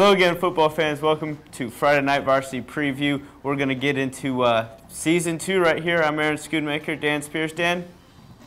Hello again, football fans. Welcome to Friday Night Varsity Preview. We're going to get into Season 2 right here. I'm Schoonmaker, Dan Spears. Dan,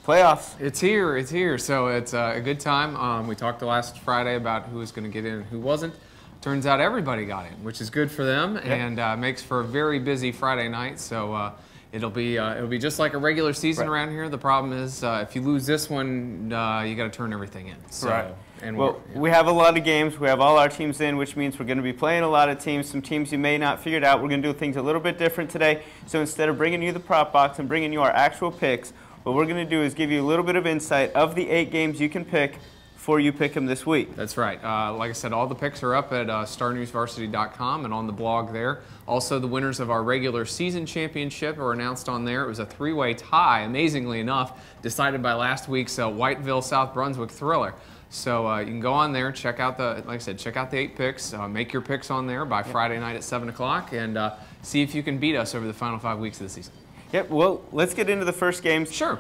playoffs. It's here. So it's a good time. We talked last Friday about who was going to get in and who wasn't. Turns out everybody got in, which is good for them, and makes for a very busy Friday night. So it'll be just like a regular season around here. The problem is if you lose this one, you got to turn everything in. So, and we have a lot of games. We have all our teams in, which means we're going to be playing a lot of teams. Some teams you may not figured out. We're going to do things a little bit different today. So instead of bringing you the prop box and bringing you our actual picks, what we're going to do is give you a little bit of insight of the 8 games you can pick before you pick them this week. That's right. Like I said, all the picks are up at starnewsvarsity.com and on the blog there. Also, the winners of our regular season championship are announced on there. It was a 3-way tie, amazingly enough, decided by last week's Whiteville, South Brunswick thriller. So you can go on there, check out the, like I said, check out the 8 picks. Make your picks on there by Friday night at 7 o'clock, and see if you can beat us over the final 5 weeks of the season. Yep. Well, let's get into the first games. Sure.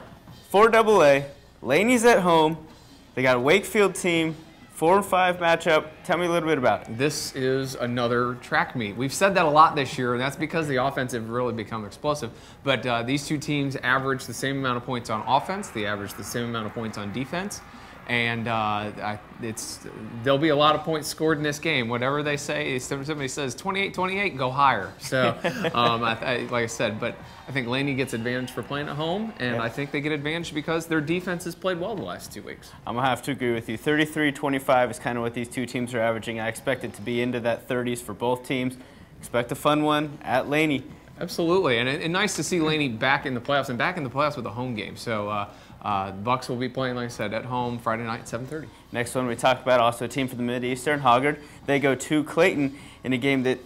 4AA. Laney's at home. They got a Wakefield team, 4-5 matchup. Tell me a little bit about it. This is another track meet. We've said that a lot this year, and that's because the offense have really become explosive. But these two teams average the same amount of points on offense. They average the same amount of points on defense. And there'll be a lot of points scored in this game. Whatever they say, if somebody says 28-28, go higher. So, like I said, but I think Laney gets advantage for playing at home, and I think they get advantage because their defense has played well the last 2 weeks. I'm going to have to agree with you. 33-25 is kind of what these two teams are averaging. I expect it to be into that 30s for both teams. Expect a fun one at Laney. Absolutely, and nice to see Laney back in the playoffs, and back in the playoffs with a home game. So the Bucks will be playing, like I said, at home Friday night at 7:30. Next one we talked about, also a team from the Mid-Eastern, Hoggard. They go to Clayton in a game that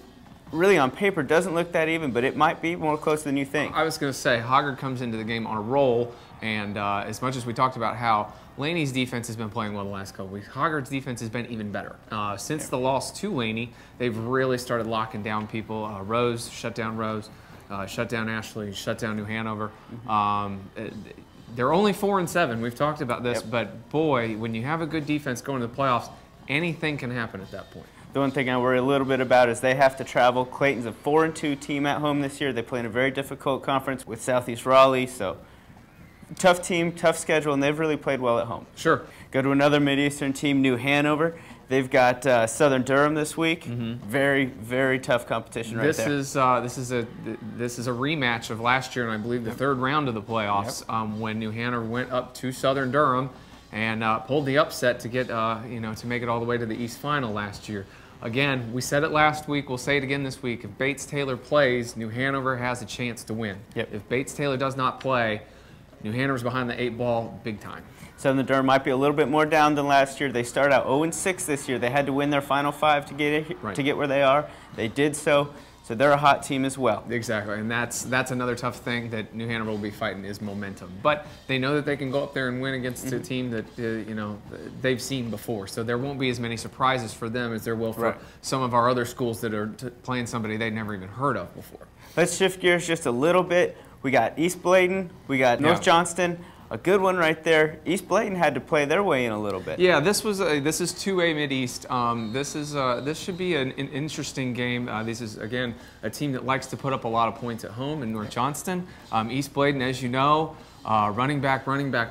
really on paper doesn't look that even, but it might be more close than you think. I was going to say, Hoggard comes into the game on a roll, and as much as we talked about how Laney's defense has been playing well the last couple weeks, Hoggard's defense has been even better. Since the loss to Laney, they've really started locking down people. Rose, shut down Rose, shut down Ashley, shut down New Hanover. They're only 4-7. We've talked about this, but boy, when you have a good defense going to the playoffs, anything can happen at that point. The one thing I worry a little bit about is they have to travel. Clayton's a 4-2 team at home this year. They play in a very difficult conference with Southeast Raleigh, so tough team, tough schedule, and they've really played well at home. Sure. Go to another Mid-Eastern team, New Hanover. They've got Southern Durham this week. Very, very tough competition right there. This is a rematch of last year, and I believe the 3rd round of the playoffs when New Hanover went up to Southern Durham and pulled the upset to get to make it all the way to the East Final last year. Again, we said it last week. We'll say it again this week. If Bates Taylor plays, New Hanover has a chance to win. If Bates Taylor does not play, New Hanover's behind the 8 ball big time. Southern Durham might be a little bit more down than last year. They started out 0-6 this year. They had to win their final 5 to get where they are. They did so. So they're a hot team as well. Exactly, and that's another tough thing that New Hanover will be fighting is momentum. But they know that they can go up there and win against a team that they've seen before. So there won't be as many surprises for them as there will for some of our other schools that are playing somebody they've never even heard of before. Let's shift gears just a little bit. We got East Bladen. We got North Johnston. A good one right there. East Bladen had to play their way in a little bit. Yeah, this is 2A Mid-East. This should be an interesting game. This is, again, a team that likes to put up a lot of points at home in North Johnston. East Bladen, as you know, running back, AJ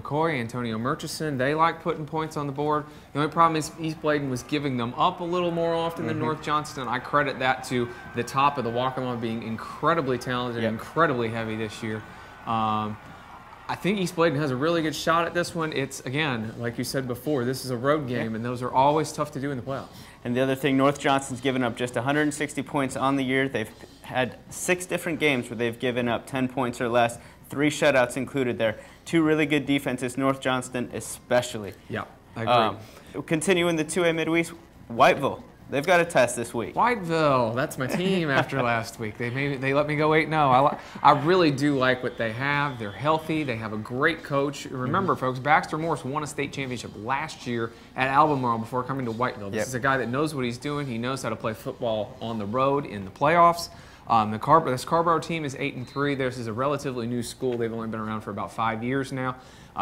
McCoy, Antonio Murchison, they like putting points on the board. The only problem is East Bladen was giving them up a little more often than North Johnston. I credit that to the top of the walk-along being incredibly talented, incredibly heavy this year. I think East Bladen has a really good shot at this one. It's, again, like you said before, this is a road game, and those are always tough to do in the playoffs. And the other thing, North Johnston's given up just 160 points on the year. They've had 6 different games where they've given up 10 points or less, 3 shutouts included there. 2 really good defenses, North Johnston especially. Yeah, I agree. Continuing the 2A Midwest, Whiteville. They've got a test this week. Whiteville, that's my team after last week. They let me go 8-0. I really do like what they have. They're healthy. They have a great coach. Remember, folks, Baxter Morris won a state championship last year at Albemarle before coming to Whiteville. This is a guy that knows what he's doing. He knows how to play football on the road in the playoffs. The Scarborough team is 8-3. This is a relatively new school. They've only been around for about 5 years now.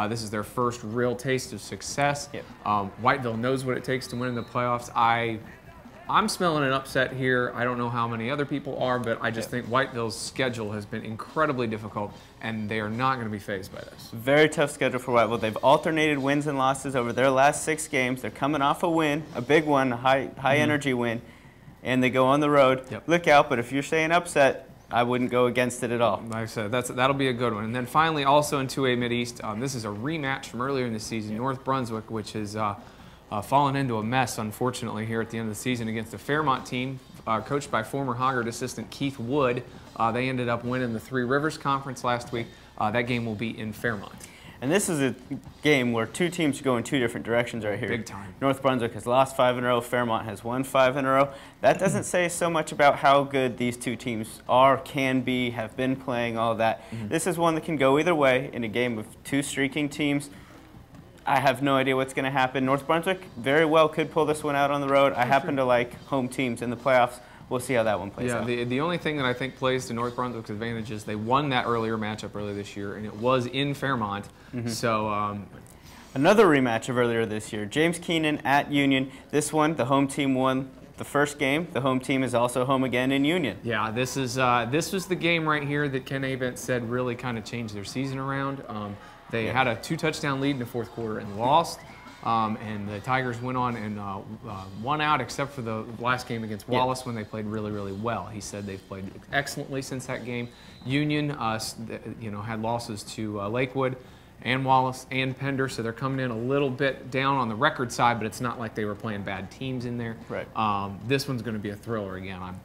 This is their first real taste of success. Yep. Whiteville knows what it takes to win in the playoffs. I'm smelling an upset here. I don't know how many other people are, but I just think Whiteville's schedule has been incredibly difficult, and they are not going to be fazed by this. Very tough schedule for Whiteville. They've alternated wins and losses over their last 6 games. They're coming off a win, a big one, a high-energy win, and they go on the road. Yep. Look out, but if you're saying upset, I wouldn't go against it at all. Like I said, that'll be a good one. And then finally, also in 2A Mid-East, this is a rematch from earlier in the season. North Brunswick, which is fallen into a mess, unfortunately, here at the end of the season against the Fairmont team, coached by former Hoggard assistant Keith Wood. They ended up winning the Three Rivers Conference last week. That game will be in Fairmont. And this is a game where 2 teams go in 2 different directions right here. Big time. North Brunswick has lost 5 in a row. Fairmont has won 5 in a row. That doesn't say so much about how good these 2 teams are, can be, have been playing, all that. This is one that can go either way in a game of 2 streaking teams. I have no idea what's going to happen. North Brunswick very well could pull this one out on the road. I happen to like home teams in the playoffs. We'll see how that one plays out. Yeah, the only thing that I think plays to North Brunswick's advantage is they won that earlier matchup earlier this year, and it was in Fairmont. So another rematch of earlier this year. James Keenan at Union. This one, the home team won the first game. The home team is also home again in Union. Yeah, this was the game right here that Ken Abent said really kind of changed their season around. They had a 2-touchdown lead in the 4th quarter and lost. And the Tigers went on and won out, except for the last game against Wallace when they played really, really well. He said they've played excellently since that game. Union, had losses to Lakewood and Wallace and Pender, so they're coming in a little bit down on the record side, but it's not like they were playing bad teams in there. Right. This one's going to be a thriller again. I'm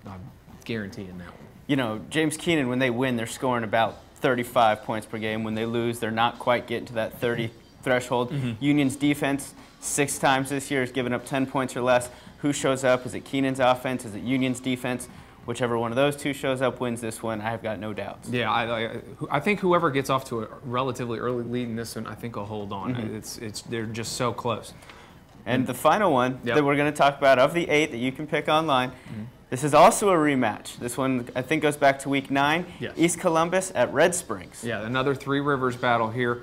guaranteeing that one. You know, James Keenan, when they win, they're scoring about 35 points per game. When they lose, they're not quite getting to that 30 threshold. Union's defense 6 times this year has given up 10 points or less. Who shows up? Is it Keenan's offense? Is it Union's defense? Whichever one of those 2 shows up wins this one. I have got no doubts. Yeah, I think whoever gets off to a relatively early lead in this one, I think will hold on. They're just so close. And the final one that we're going to talk about of the 8 that you can pick online, this is also a rematch. This one, I think, goes back to week 9. Yes. East Columbus at Red Springs. Yeah, another Three Rivers battle here.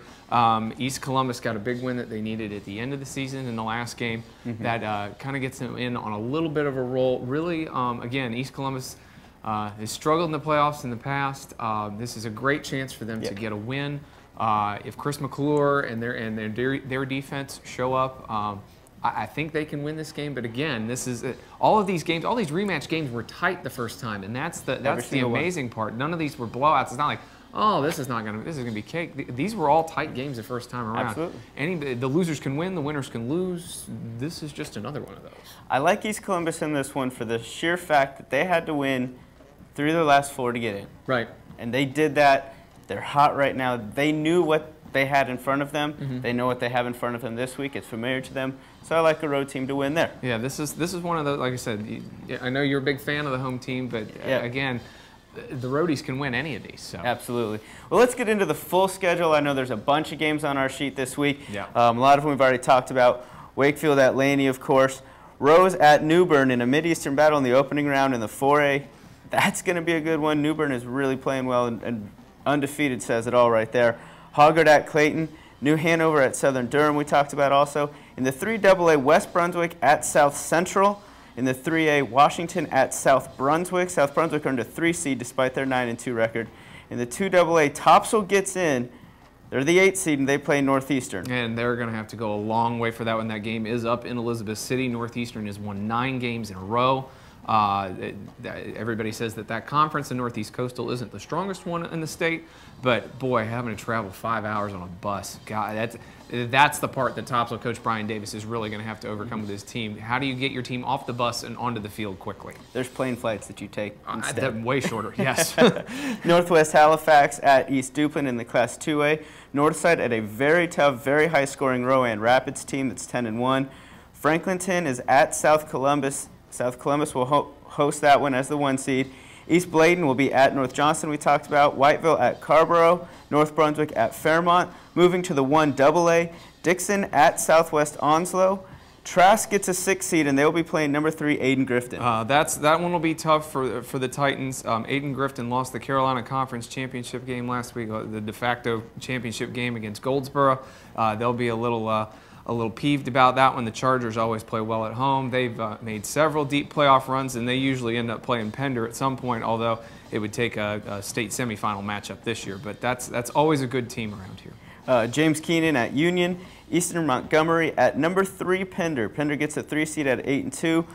East Columbus got a big win that they needed at the end of the season in the last game. That kind of gets them in on a little bit of a roll. Really, again, East Columbus has struggled in the playoffs in the past. This is a great chance for them to get a win. If Chris McClure and their defense show up, I think they can win this game. But again, this is all these rematch games were tight the first time, and that's the amazing part. None of these were blowouts. It's not like, oh, this is gonna be cake. These were all tight games the first time around. Absolutely. The losers can win, the winners can lose. This is just another one of those. I like East Columbus in this one for the sheer fact that they had to win 3 of their last 4 to get in. Right. And they did that. They're hot right now. They knew what they had in front of them. They know what they have in front of them this week. It's familiar to them. So I like a road team to win there. Yeah, this is one of those, like I said, I know you're a big fan of the home team, but again, the roadies can win any of these. So. Absolutely. Well, let's get into the full schedule. I know there's a bunch of games on our sheet this week. Yeah. A lot of them we've already talked about. Wakefield at Lenape, of course. Rose at New Bern in a Mid-Eastern battle in the opening round in the 4A. That's going to be a good one. New Bern is really playing well, and undefeated says it all right there. Hoggard at Clayton. New Hanover at Southern Durham we talked about also. In the 3AA, West Brunswick at South Central. In the 3A, Washington at South Brunswick. South Brunswick earned a 3 seed despite their 9-2 record. In the 2AA, Topsail gets in. They're the 8 seed, and they play Northeastern. And they're going to have to go a long way for that one. That game is up in Elizabeth City. Northeastern has won 9 games in a row. Everybody says that conference in Northeast Coastal isn't the strongest one in the state, but boy, having to travel 5 hours on a bus, God, that's the part that Topsail coach Brian Davis is really going to have to overcome with his team. How do you get your team off the bus and onto the field quickly? There's plane flights that you take instead. Way shorter, yes. Northwest Halifax at East Duplin in the Class 2A. Northside at a very tough, very high-scoring Rowan Rapids team that's 10-1. Franklinton is at South Columbus. South Columbus will host that one as the 1 seed. East Bladen will be at North Johnston, we talked about. Whiteville at Scarborough. North Brunswick at Fairmont. Moving to the 1AA, Dixon at Southwest Onslow. Trask gets a 6 seed, and they will be playing number 3, Aiden Grifton. That one will be tough for the Titans. Aiden Grifton lost the Carolina Conference Championship game last week, the de facto championship game against Goldsboro. They'll be a little peeved about that one. The Chargers always play well at home. They've made several deep playoff runs, and they usually end up playing Pender at some point, although it would take a state semifinal matchup this year. But that's always a good team around here. James Keenan at Union. Eastern Montgomery at number 3, Pender. Pender gets a 3 seed at 8-2.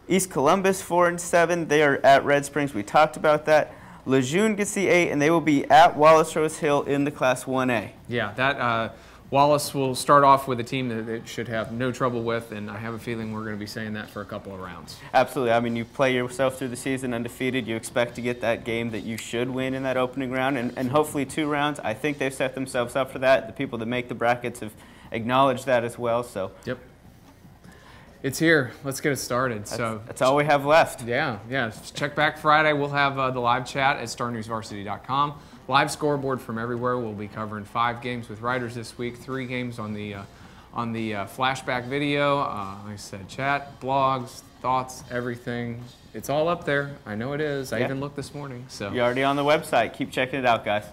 East Columbus 4-7. They are at Red Springs. We talked about that. Lejeune gets the 8, and they will be at Wallace Rose Hill in the Class 1A. Yeah, that Wallace will start off with a team that it should have no trouble with, and I have a feeling we're going to be saying that for a couple of rounds. Absolutely. I mean, you play yourself through the season undefeated. You expect to get that game that you should win in that opening round, and hopefully 2 rounds. I think they've set themselves up for that. The people that make the brackets have acknowledged that as well. So. Yep. It's here. Let's get it started. That's all we have left. Yeah. Check back Friday. We'll have the live chat at starnewsvarsity.com. Live scoreboard from everywhere. We'll be covering 5 games with writers this week, 3 games on the flashback video. Like I said, chat, blogs, thoughts, everything. It's all up there. I know it is. I even looked this morning. So you're already on the website. Keep checking it out, guys.